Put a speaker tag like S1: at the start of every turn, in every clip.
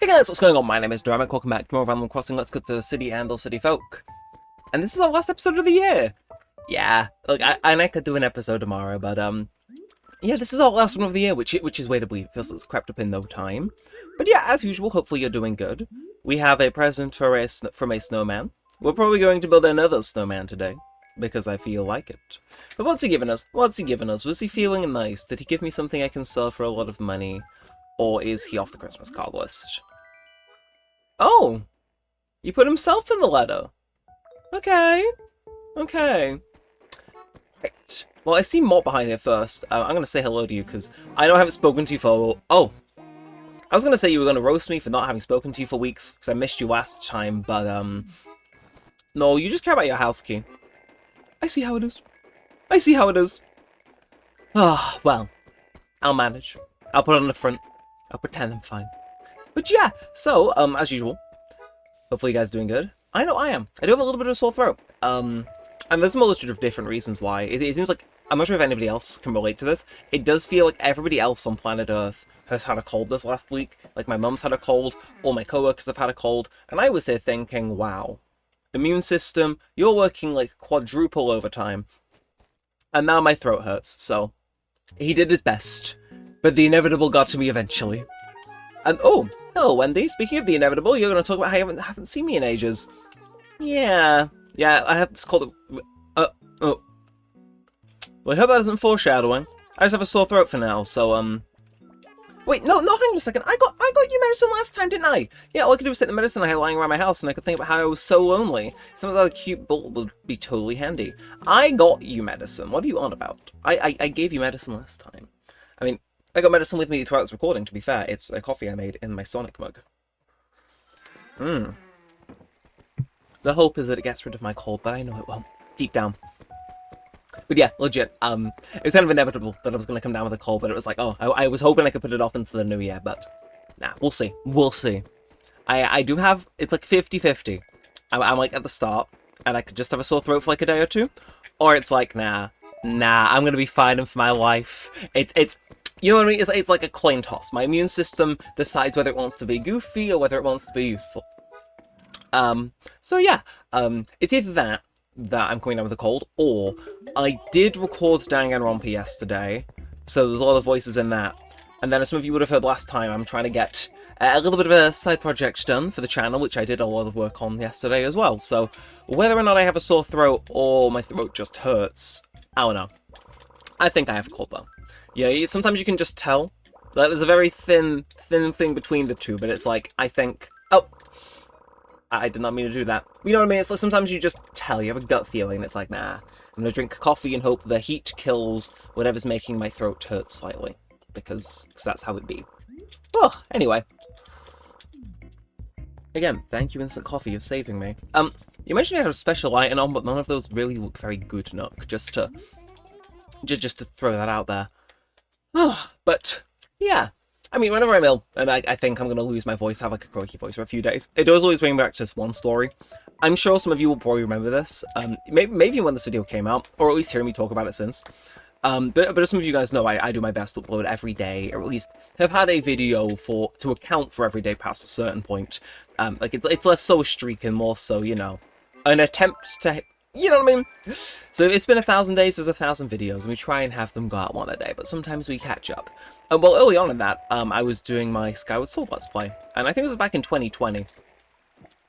S1: Hey guys, what's going on? My name is Neremik. Welcome back to more Animal Crossing. Let's go to the city and the city folk. And this is our last episode of the year. Yeah, look, I could do an episode tomorrow, but yeah, this is our last one of the year, which is way to believe. It feels like it's crept up in no time. But yeah, as usual, hopefully you're doing good. We have a present from a snowman. We're probably going to build another snowman today, because I feel like it. But what's he given us? What's he given us? Was he feeling nice? Did he give me something I can sell for a lot of money? Or is he off the Christmas card list? Oh! He put himself in the letter. Okay. Okay. Right. Well, I see Mott behind here first. I'm going to say hello to you, because I know I haven't spoken to you for... Oh! I was going to say you were going to roast me for not having spoken to you for weeks, because I missed you last time, but, no, you just care about your house key. I see how it is. I see how it is. Ah, well. I'll manage. I'll put it on the front. I'll pretend I'm fine. But yeah, so, as usual, hopefully you guys are doing good. I know I am. I do have a little bit of a sore throat. And there's a multitude of different reasons why. It seems like, I'm not sure if anybody else can relate to this. It does feel like everybody else on planet Earth has had a cold this last week. Like, my mum's had a cold, all my coworkers have had a cold, and I was here thinking, wow, immune system, you're working like quadruple overtime. And now my throat hurts, so he did his best. But the inevitable got to me eventually. And, oh, hello, Wendy. Speaking of the inevitable, you're going to talk about how you haven't seen me in ages. Yeah, I have this called... oh. Well, I hope that isn't foreshadowing. I just have a sore throat for now, so, Wait, no, hang on a second. I got you medicine last time, didn't I? Yeah, all I could do was take the medicine I had lying around my house, and I could think about how I was so lonely. Something like a cute bowl would be totally handy. I got you medicine. What are you on about? I gave you medicine last time. I mean... I got medicine with me throughout this recording, to be fair. It's a coffee I made in my Sonic mug. The hope is that it gets rid of my cold, but I know it won't. Deep down. But yeah, legit. It was kind of inevitable that I was going to come down with a cold, but it was like, oh, I was hoping I could put it off into the new year, but... Nah, we'll see. We'll see. I do have... It's like 50-50. I'm like at the start, and I could just have a sore throat for like a day or two. Or it's like, nah, I'm going to be fighting for my life. It's you know what I mean? It's like a coin toss. My immune system decides whether it wants to be goofy or whether it wants to be useful. So yeah, it's either that I'm coming down with a cold, or I did record Danganronpa yesterday, so there's a lot of voices in that. And then as some of you would have heard last time, I'm trying to get a little bit of a side project done for the channel, which I did a lot of work on yesterday as well. So whether or not I have a sore throat or my throat just hurts, I don't know. I think I have a cold though. Yeah, sometimes you can just tell. Like, there's a very thin thing between the two, but it's like, I think... Oh! I did not mean to do that. You know what I mean? It's like sometimes you just tell, you have a gut feeling, it's like, nah. I'm gonna drink coffee and hope the heat kills whatever's making my throat hurt slightly. Because that's how it be. Oh, anyway. Again, thank you, Instant Coffee, you're saving me. You mentioned you had a special lighting on, but none of those really look very good, Nook. Just to throw that out there. But, yeah. I mean, whenever I'm ill, and I think I'm going to lose my voice, have like a croaky voice for a few days, it does always bring me back to this one story. I'm sure some of you will probably remember this, maybe when this video came out, or at least hearing me talk about it since. But as some of you guys know, I do my best to upload every day, or at least have had a video to account for every day past a certain point. Like, it's less so a streak and more so, you know, an attempt to... You know what I mean? So it's been 1,000 days, there's 1,000 videos, and we try and have them go out one a day, but sometimes we catch up. Well, early on in that, I was doing my Skyward Sword Let's Play, and I think it was back in 2020.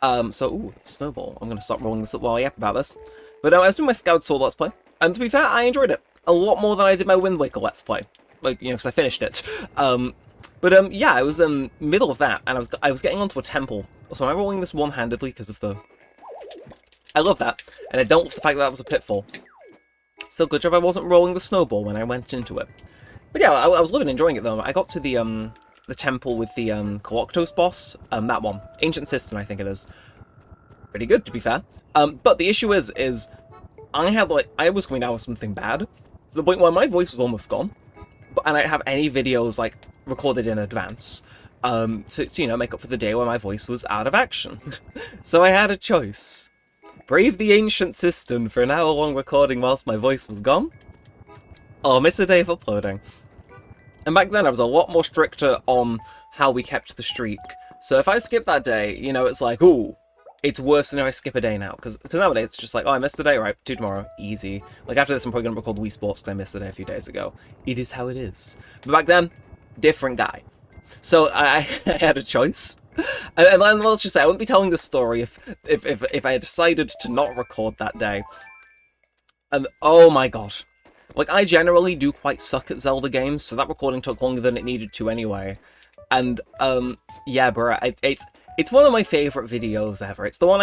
S1: Ooh, Snowball. I'm going to stop rolling this up while I yap about this. But I was doing my Skyward Sword Let's Play, and to be fair, I enjoyed it a lot more than I did my Wind Waker Let's Play. Like, you know, because I finished it. Yeah, I was in middle of that, and I was getting onto a temple. So am I rolling this one-handedly because of the... I love that, and I don't love the fact that was a pitfall. Still, good job I wasn't rolling the snowball when I went into it. But yeah, I was living enjoying it though. I got to the temple with the Coloctos boss, that one, Ancient Cistern, I think it is. Pretty good, to be fair. But the issue is I was coming down with something bad, to the point where my voice was almost gone, and I didn't have any videos like recorded in advance. To you know, make up for the day where my voice was out of action. So I had a choice. Brave the Ancient Cistern for an hour-long recording whilst my voice was gone, or miss a day of uploading. And back then I was a lot more stricter on how we kept the streak. So if I skip that day, you know, it's like, ooh, it's worse than if I skip a day now. Because nowadays it's just like, oh, I missed a day, right, do tomorrow, easy. Like after this I'm probably going to record Wii Sports because I missed a day a few days ago. It is how it is. But back then, different guy. So I had a choice. And let's just say, I wouldn't be telling this story if I had decided to not record that day. And oh my god. Like, I generally do quite suck at Zelda games, so that recording took longer than it needed to anyway. And, yeah, bro, it's one of my favourite videos ever. It's the one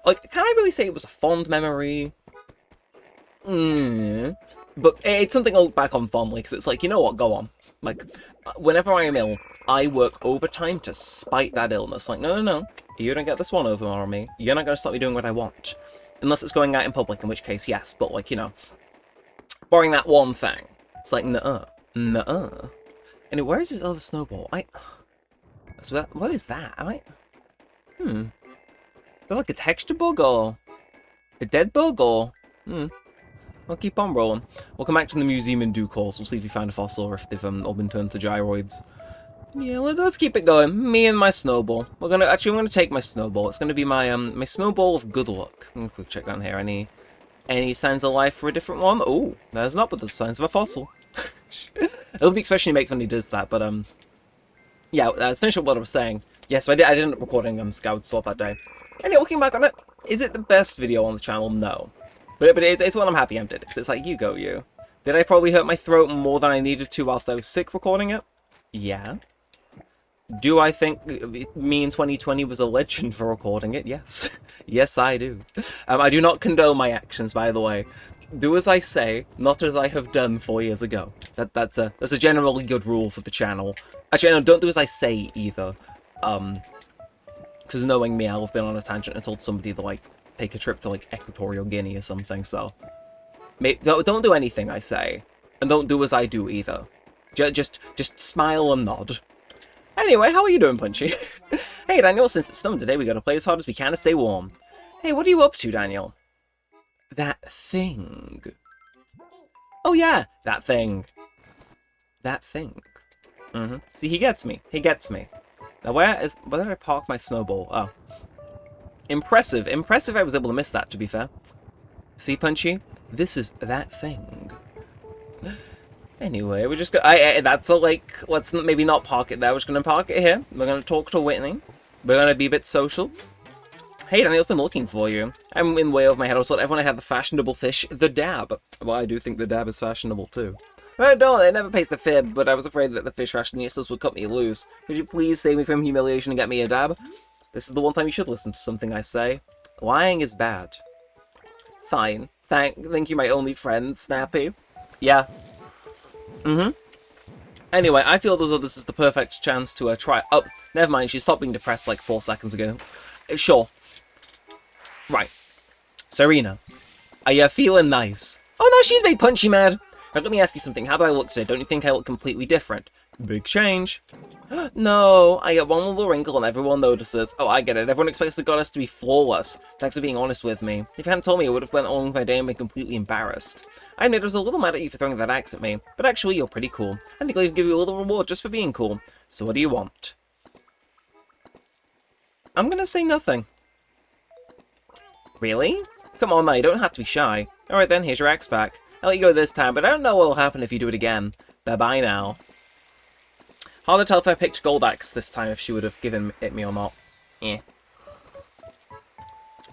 S1: like, can I really say it was a fond memory? But it's something I look back on fondly, because it's like, you know what, go on. Like, whenever I am ill, I work overtime to spite that illness. Like, no, you don't get this one over on me. You're not going to stop me doing what I want. Unless it's going out in public, in which case, yes, but, like, you know, barring that one thing. It's like, nuh-uh. And where is this other snowball? So what is that? Is that like a texture bug, or a dead bug, or... I'll keep on rolling. We'll come back to the museum in due course. We'll see if we find a fossil, or if they've all been turned to gyroids. Yeah, let's keep it going. Me and my snowball. I'm gonna take my snowball. It's gonna be my my snowball of good luck. Quick check down here. Any signs of life for a different one? Oh, there's not, but there's signs of a fossil. I love the expression he makes when he does that. But yeah, let's finish up what I was saying. Yeah, so I did end up recording Scout Sword that day. Anyway, looking back on it, is it the best video on the channel? No, but it's one I'm happy I did. Because it's like, you go, you. Did I probably hurt my throat more than I needed to whilst I was sick recording it? Yeah. Do I think me in 2020 was a legend for recording it? Yes. Yes, I do. I do not condone my actions, by the way. Do as I say, not as I have done 4 years ago. That's a generally good rule for the channel. Actually, no, don't do as I say either. Because knowing me, I'll have been on a tangent and told somebody to, like, take a trip to, like, Equatorial Guinea or something, so... Don't do anything I say. And don't do as I do either. Just smile and nod. Anyway, how are you doing, Punchy? Hey, Daniel, since it's snowing today, we gotta play as hard as we can to stay warm. Hey, what are you up to, Daniel? That thing. Oh, yeah, that thing. That thing. See, he gets me. He gets me. Now, where did I park my snowball? Oh. Impressive. Impressive I was able to miss that, to be fair. See, Punchy? This is that thing. Anyway, we're just gonna... that's a, like... Let's maybe not park it there. We're just gonna park it here. We're gonna talk to Whitney. We're gonna be a bit social. Hey, Daniel's been looking for you. I'm in way over my head. I thought everyone had the fashionable fish, the dab. Well, I do think the dab is fashionable, too. But don't, it never pays the fib, but I was afraid that the fish fashionistas would cut me loose. Could you please save me from humiliation and get me a dab? This is the one time you should listen to something I say. Lying is bad. Fine. Thank you, my only friend, Snappy. Yeah. Anyway, I feel as though this is the perfect chance to try... Oh, never mind, she stopped being depressed like 4 seconds ago. Sure. Right. Serena, are you feeling nice? Oh no, she's made Punchy mad! Now, let me ask you something. How do I look today? Don't you think I look completely different? Big change. No, I get one little wrinkle and everyone notices. Oh, I get it. Everyone expects the goddess to be flawless. Thanks for being honest with me. If you hadn't told me, I would have went on with my day and been completely embarrassed. I admit I was a little mad at you for throwing that axe at me, but actually you're pretty cool. I think I'll even give you a little reward just for being cool. So what do you want? I'm gonna say nothing. Really? Come on now, you don't have to be shy. Alright then, here's your axe back. I'll let you go this time, but I don't know what will happen if you do it again. Bye-bye now. Hard to tell if I picked Gold Axe this time, if she would have given it me or not. Eh.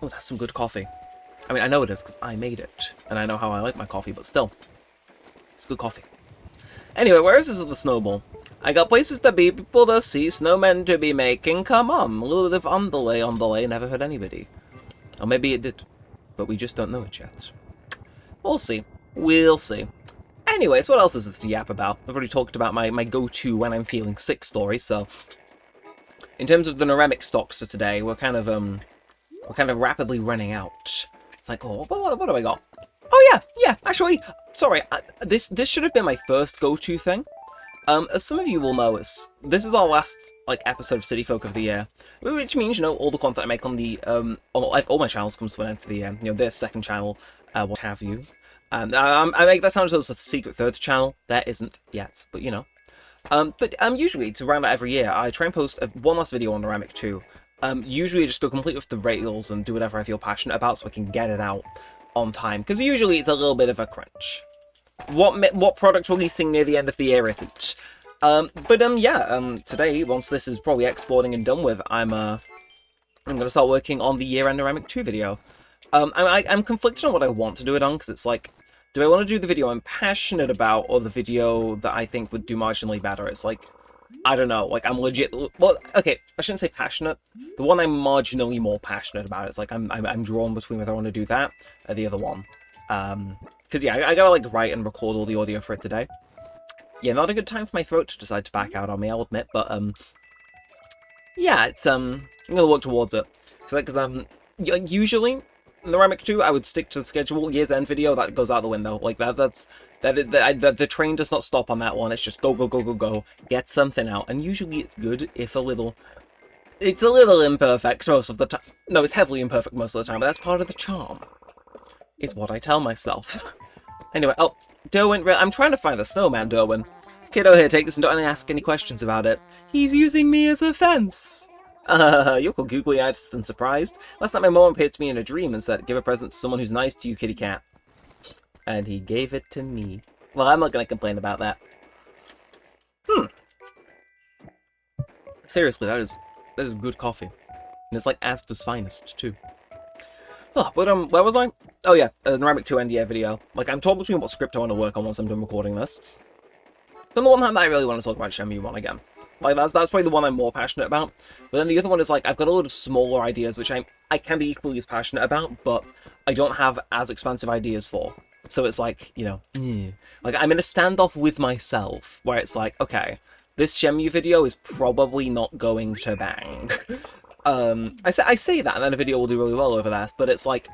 S1: Oh, that's some good coffee. I mean, I know it is, because I made it. And I know how I like my coffee, but still. It's good coffee. Anyway, where is this other snowball? I got places to be, people to see, snowmen to be making. Come on, a little bit of on delay, never hurt anybody. Or maybe it did. But we just don't know it yet. We'll see. We'll see. Anyways, what else is this to yap about? I've already talked about my go-to when I'm feeling sick story, so... In terms of the Neremik stocks for today, we're kind of rapidly running out. It's like, oh, what do I got? Oh yeah, actually, sorry, this should have been my first go-to thing. As some of you will know, this is our last, like, episode of City Folk of the year, which means, you know, all the content I make on the, all my channels comes to an end for the year, you know, this second channel, what have you. I make that sound as though it's a secret third channel. There isn't yet, but you know. But usually, to round out every year, I try and post one last video on Neremik 2. Usually I just go completely off the rails and do whatever I feel passionate about so I can get it out on time, because usually it's a little bit of a crunch. What product releasing near the end of the year isn't? Today, once this is probably exporting and done with, I'm gonna start working on the year-end Neremik 2 video. I'm conflicted on what I want to do it on, because it's like, do I want to do the video I'm passionate about, or the video that I think would do marginally better? It's like, I don't know, like, I'm legit, well, okay, I shouldn't say passionate. The one I'm marginally more passionate about, it's like, I'm drawn between whether I want to do that, or the other one. Because, yeah, I gotta, like, write and record all the audio for it today. Yeah, not a good time for my throat to decide to back out on me, I'll admit, but, yeah, it's, I'm gonna work towards it. Because, usually, in the Neremik 2, I would stick to the schedule, year's end video, that goes out the window. Like, the train does not stop on that one, it's just go, go, go, go, go, get something out. And usually it's good, if it's a little imperfect most of the time. No, it's heavily imperfect most of the time, but that's part of the charm, is what I tell myself. Anyway, oh, Derwin, I'm trying to find the snowman, Derwin. Kiddo here, take this and don't ask any questions about it. He's using me as a fence. You're all googly-eyed and surprised. Last night my mom appeared to me in a dream and said, give a present to someone who's nice to you, kitty cat. And he gave it to me. Well, I'm not going to complain about that. Seriously, that is good coffee. And it's like Asda's finest, too. Oh, but, where was I? Oh yeah, Neremik 2 end-year video. Like, I'm torn between what script I want to work on once I'm done recording this. On the one hand, I really want to talk about Shenmue 1 again. Like, that's probably the one I'm more passionate about. But then the other one is, like, I've got a lot of smaller ideas which I can be equally as passionate about, but I don't have as expansive ideas for. So it's like, you know, like, I'm in a standoff with myself, where it's like, okay, this Shenmue video is probably not going to bang. I say that, and then a video will do really well over that, but it's like,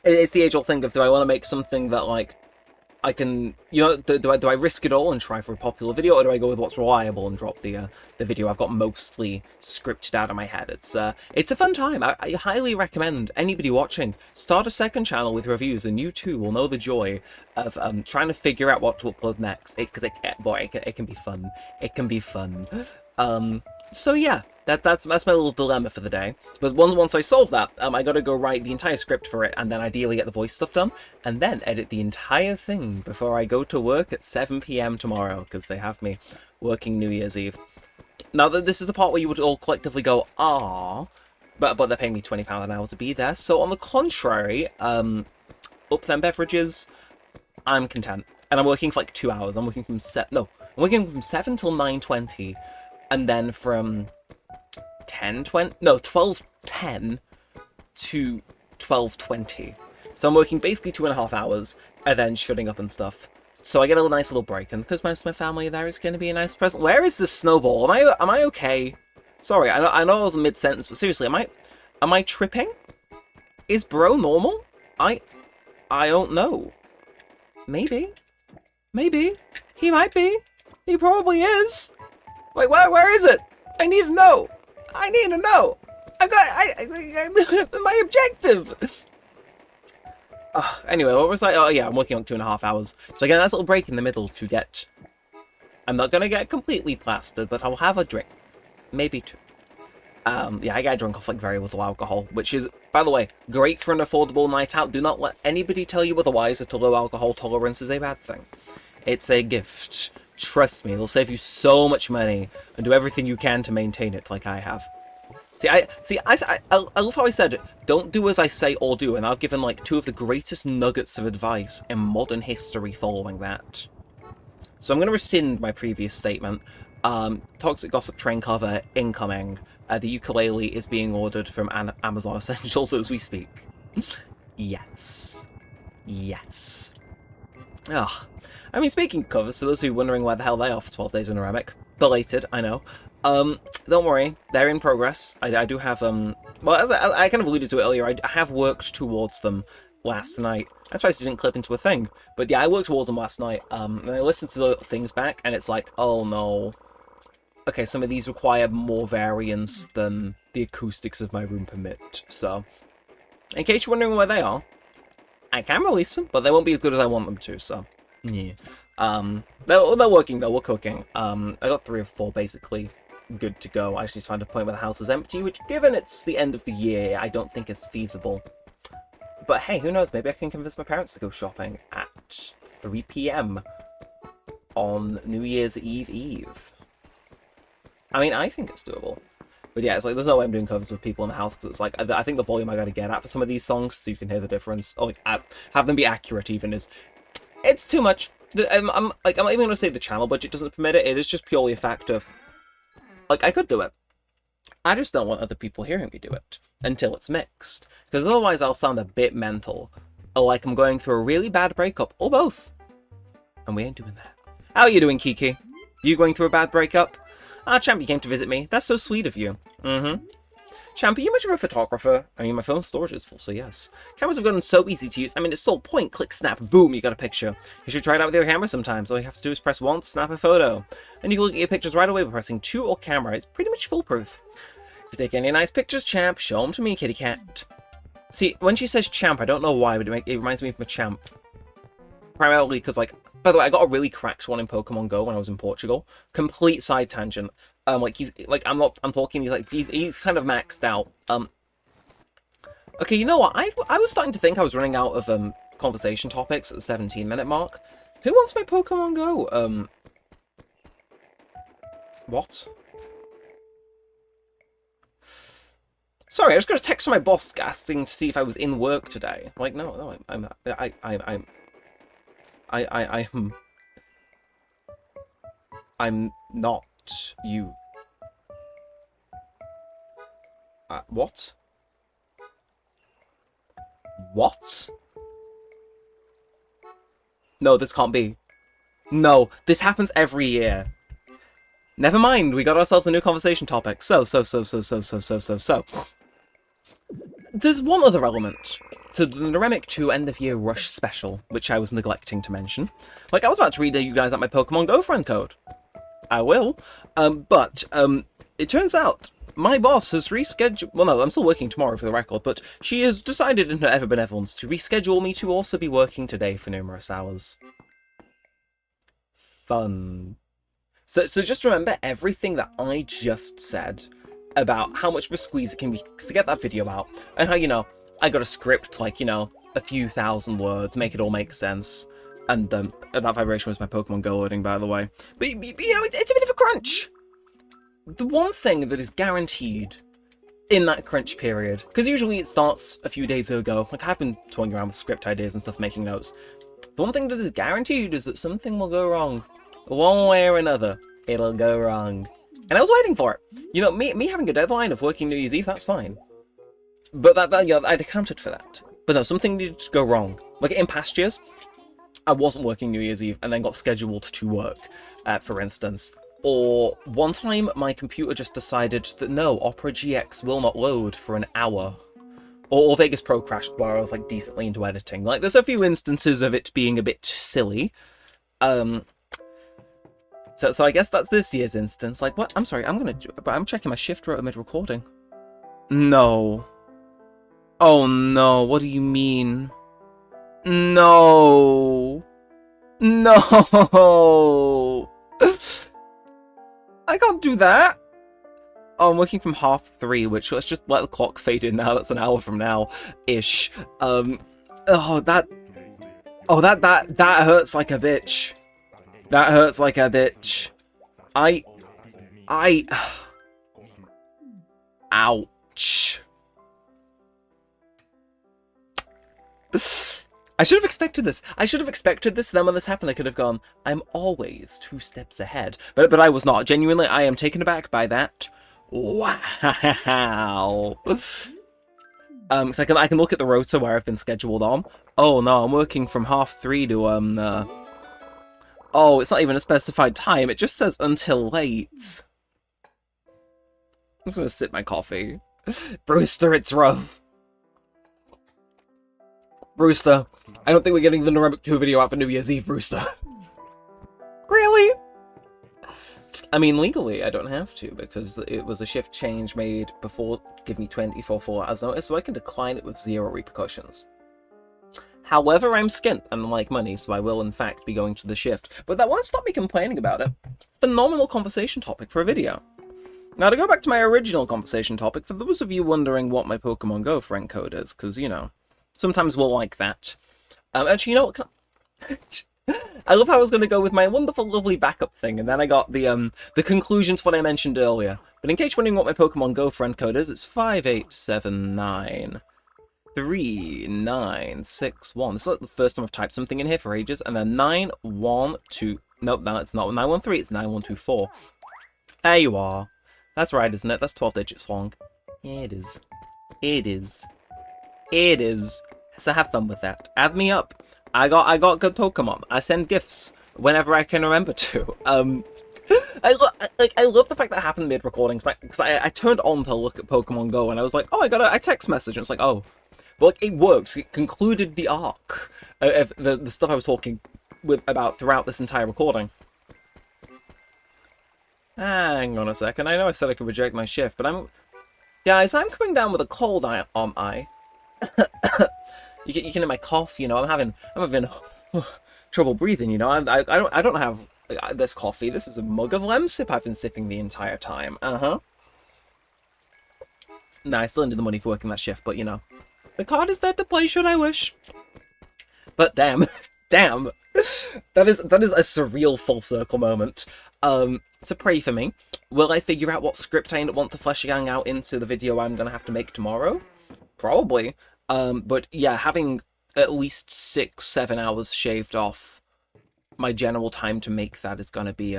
S1: it's the age-old thing of, do I want to make something that, like, I can, you know, do I risk it all and try for a popular video, or do I go with what's reliable and drop the video I've got mostly scripted out of my head? It's a fun time. I highly recommend anybody watching start a second channel with reviews, and you too will know the joy of trying to figure out what to upload next. Because it can be fun. It can be fun. So yeah, that's my little dilemma for the day. But once I solve that, I gotta go write the entire script for it, and then ideally get the voice stuff done, and then edit the entire thing before I go to work at 7 PM tomorrow, because they have me working New Year's Eve. Now, this is the part where you would all collectively go, ah, but they're paying me £20 an hour to be there, so on the contrary, up them beverages, I'm content. And I'm working for like 2 hours. I'm working from 7 till 9:20. And then from 12:10 to 12:20. So I'm working basically 2.5 hours, and then shutting up and stuff. So I get a nice little break, and because most of my family are there, it's going to be a nice present. Where is this snowball? Am I okay? Sorry, I know I was mid-sentence, but seriously, am I tripping? Is bro normal? I don't know. Maybe. He might be. He probably is. Wait, where is it? I need to know. I my objective. Anyway, what was I? Oh yeah, I'm working on 2.5 hours. So I get a nice little break in the middle to get. I'm not gonna get completely plastered, but I'll have a drink, maybe 2. Yeah, I get drunk off like very little alcohol, which is, by the way, great for an affordable night out. Do not let anybody tell you otherwise that a low alcohol tolerance is a bad thing. It's a gift. Trust me, it'll save you so much money, and do everything you can to maintain it, like I have. I love how I said, don't do as I say or do, and I've given like 2 of the greatest nuggets of advice in modern history following that. So I'm going to rescind my previous statement. Toxic Gossip Train cover incoming. The ukulele is being ordered from Amazon Essentials as we speak. Yes. Ah. I mean, speaking of covers, for those who are wondering where the hell they are for 12 days in Neremik, belated, I know. Don't worry, they're in progress. I do have, well, as I kind of alluded to it earlier, I have worked towards them last night. That's why I didn't clip into a thing. But yeah, I worked towards them last night, and I listened to the things back, and it's like, oh no. Okay, some of these require more variance than the acoustics of my room permit, so. In case you're wondering where they are, I can release them, but they won't be as good as I want them to, so. Yeah. They're working though, we're cooking. I got 3 or 4 basically good to go. I actually found a point where the house is empty, which given it's the end of the year, I don't think is feasible. But hey, who knows, maybe I can convince my parents to go shopping at 3 PM on New Year's Eve. I mean, I think it's doable. But yeah, it's like, there's no way I'm doing covers with people in the house, because it's like, I think the volume I gotta get at for some of these songs, so you can hear the difference, or like, have them be accurate even, it's too much. I'm not even gonna say the channel budget doesn't permit it, it is just purely a fact of, like, I could do it. I just don't want other people hearing me do it, until it's mixed, because otherwise I'll sound a bit mental, or like I'm going through a really bad breakup, or both. And we ain't doing that. How are you doing, Kiki? You going through a bad breakup? Ah, Champ, you came to visit me. That's so sweet of you. Champ, are you much of a photographer? I mean, my phone storage is full, so yes. Cameras have gotten so easy to use. I mean, it's so point, click, snap, boom, you got a picture. You should try it out with your camera sometimes. All you have to do is press 1 to snap a photo. And you can look at your pictures right away by pressing 2 or camera. It's pretty much foolproof. If you take any nice pictures, Champ, show them to me, kitty cat. See, when she says Champ, I don't know why, but it reminds me of my Champ. Primarily because, like, by the way, I got a really cracked one in Pokemon Go when I was in Portugal. Complete side tangent. Like he's like I'm talking. He's kind of maxed out. Okay, you know what? I was starting to think I was running out of conversation topics at the 17-minute mark. Who wants my Pokemon Go? What? Sorry, I just got a text from my boss asking to see if I was in work today. Like, no, I'm not. You. What? What? No, this can't be. No, this happens every year. Never mind, we got ourselves a new conversation topic. So. There's one other element to the Neremik 2 End of Year Rush special, which I was neglecting to mention. Like, I was about to read you guys out my Pokemon Go friend code. I will. But it turns out my boss has rescheduled... Well, no, I'm still working tomorrow for the record, but she has decided in her ever-benevolence to reschedule me to also be working today for numerous hours. Fun. So just remember everything that I just said about how much of a squeeze it can be to get that video out, and how, you know, I got a script, like, you know, a few thousand words, make it all make sense. And that vibration was my Pokemon Go loading, by the way. But you know, it's a bit of a crunch. The one thing that is guaranteed in that crunch period, because usually it starts a few days ago, like I've been toying around with script ideas and stuff, making notes. The one thing that is guaranteed is that something will go wrong. One way or another, it'll go wrong. And I was waiting for it. You know, me having a deadline of working New Year's Eve, that's fine. But you know, I'd accounted for that. But no, something needed to go wrong. Like in past years, I wasn't working New Year's Eve and then got scheduled to work, for instance. Or one time my computer just decided that no, Opera GX will not load for an hour. Or Vegas Pro crashed while I was like decently into editing. Like, there's a few instances of it being a bit silly. So I guess that's this year's instance. Like, what? I'm sorry, but I'm checking my shift rotor mid-recording. No. Oh no, what do you mean? No. No. I can't do that. Oh, I'm working from 3:30, which, let's just let the clock fade in now. That's an hour from now-ish. That hurts like a bitch. That hurts like a bitch. Ouch. I should have expected this. Then when this happened, I could have gone, I'm always 2 steps ahead. But I was not. Genuinely, I am taken aback by that. Wow. So I can look at the rota where I've been scheduled on. Oh no, I'm working from 3:30 to, oh, it's not even a specified time. It just says until late. I'm just gonna sip my coffee. Brewster, it's rough. Brewster, I don't think we're getting the Neremik 2 video out for New Year's Eve, Brewster. Really? I mean, legally, I don't have to, because it was a shift change made before, give me 24 full hours notice, so I can decline it with 0 repercussions. However, I'm skint and like money, so I will in fact be going to the shift. But that won't stop me complaining about it. Phenomenal conversation topic for a video. Now, to go back to my original conversation topic, for those of you wondering what my Pokemon Go friend code is, because, you know, sometimes we'll like that. Actually, you know what? I love how I was going to go with my wonderful, lovely backup thing, and then I got the conclusion to what I mentioned earlier. But in case you're wondering what my Pokemon Go friend code is, it's 58793961. This is like the first time I've typed something in here for ages, and then 912... Nope, no, it's not 913, it's 9124. There you are. That's right, isn't it? That's 12 digits long. Yeah, it is. It is. It is. So have fun with that. Add me up. I got good Pokemon. I send gifts whenever I can remember to. I love the fact that happened mid-recording, because I turned on to look at Pokemon Go, and I was like, oh, I got a text message, and it's like, oh. But like, it worked. It concluded the arc of the stuff I was talking about throughout this entire recording. Hang on a second. I know I said I could reject my shift, but guys, I'm coming down with a cold eye. You can hear my cough, you know. I'm having trouble breathing, you know. I don't have this coffee. This is a mug of Lemsip I've been sipping the entire time. Nah, I still need the money for working that shift, but you know, the card is there to play should I wish. But damn, damn, that is a surreal full circle moment. So pray for me. Will I figure out what script I want to flesh gang out into the video I'm gonna have to make tomorrow? Probably. But yeah, having at least 6-7 hours shaved off my general time to make that is gonna be,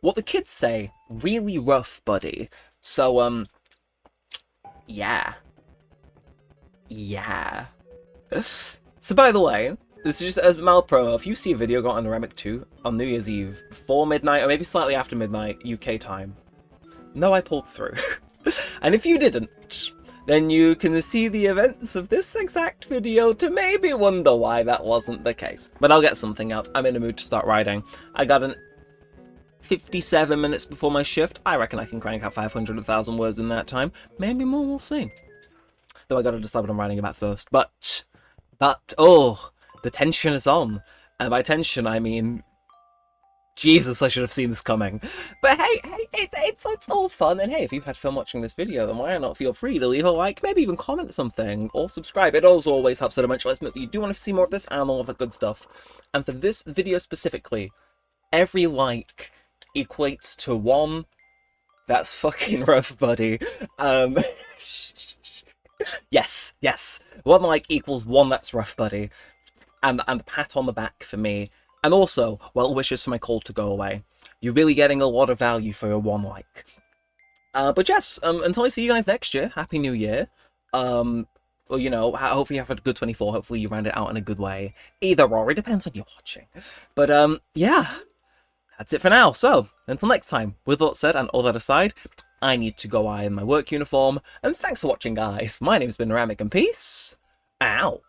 S1: what the kids say, really rough, buddy. So, yeah. Yeah. So by the way, this is just as mild promo. If you see a video got on Neremik 2 on New Year's Eve, before midnight, or maybe slightly after midnight, UK time, no, I pulled through. And if you didn't, then you can see the events of this exact video to maybe wonder why that wasn't the case. But I'll get something out. I'm in a mood to start writing. I got 57 minutes before my shift. I reckon I can crank out 500,000 words in that time. Maybe more, we'll see. Though I gotta decide what I'm writing about first. But, oh, the tension is on. And by tension, I mean, Jesus, I should have seen this coming. But hey, it's all fun. And hey, if you had fun watching this video, then why not feel free to leave a like, maybe even comment something, or subscribe. It also always helps so much. Let's admit that you do want to see more of this and all of that good stuff. And for this video specifically, every like equates to 1. That's fucking rough, buddy. Yes. 1 like equals 1 that's rough, buddy. And the pat on the back for me. And also, well wishes for my cold to go away. You're really getting a lot of value for your 1 like. But yes, until I see you guys next year, Happy New Year. Well, you know, hopefully you have a good 24. Hopefully you round it out in a good way. Either or, it depends when you're watching. But, yeah. That's it for now. So, until next time, with that said and all that aside, I need to go iron my work uniform. And thanks for watching, guys. My name's been Neremik, and peace out.